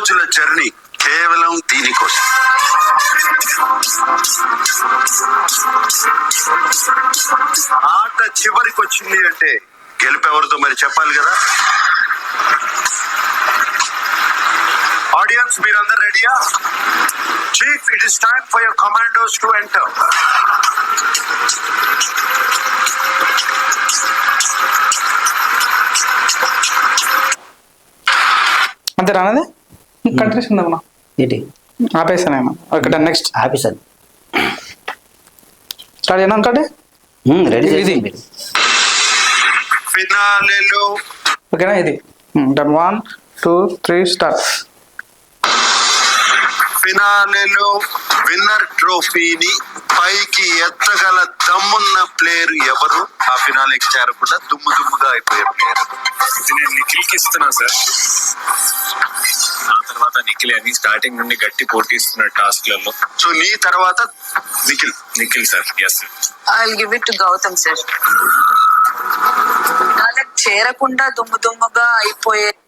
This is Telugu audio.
రోజుల జర్నీ కేవలం దీనికోసం. ఆట చివరికి వచ్చింది అంటే గెలుపెవరితో మరి చెప్పాలి కదా. ఆడియన్స్ మీరందరూ రెడీయా? Chief, it is time for your commandos to enter. అంతే రానది కంటిన్యూస్ ఉందమ్మా. ఏంటి ఆపేసాను ఒకటి నెక్స్ట్ ఆఫీసర్ స్టార్ట్ చేయనా ఇంకోటి రెడీ ఇది. ఫినాలేలో ఓకేనా ఇది డన్ 1 2 3 స్టార్ట్. ఫినాలేలో విన్నర్ ట్రోఫీని పైకి ఎత్తగల దమ్మున్న ప్లేయర్ ఎవరు? ఆ ఫినాలేకి చేరకుండా దుమ్ముగా అయిపోయే ప్లేయర్. ఇది నేను నిఖిల్కి ఇస్తున్నా సార్. ఆ తర్వాత నిఖిల్ అని స్టార్టింగ్ నుండి గట్టి పోటీ ఇస్తున్నాడు టాస్క్లలో. సో నీ తర్వాత Nikhil sir. Yes sir. I'll give it to Gautam sir. వాళ్ళకి చేరకుండా దుమ్ముగా అయిపోయే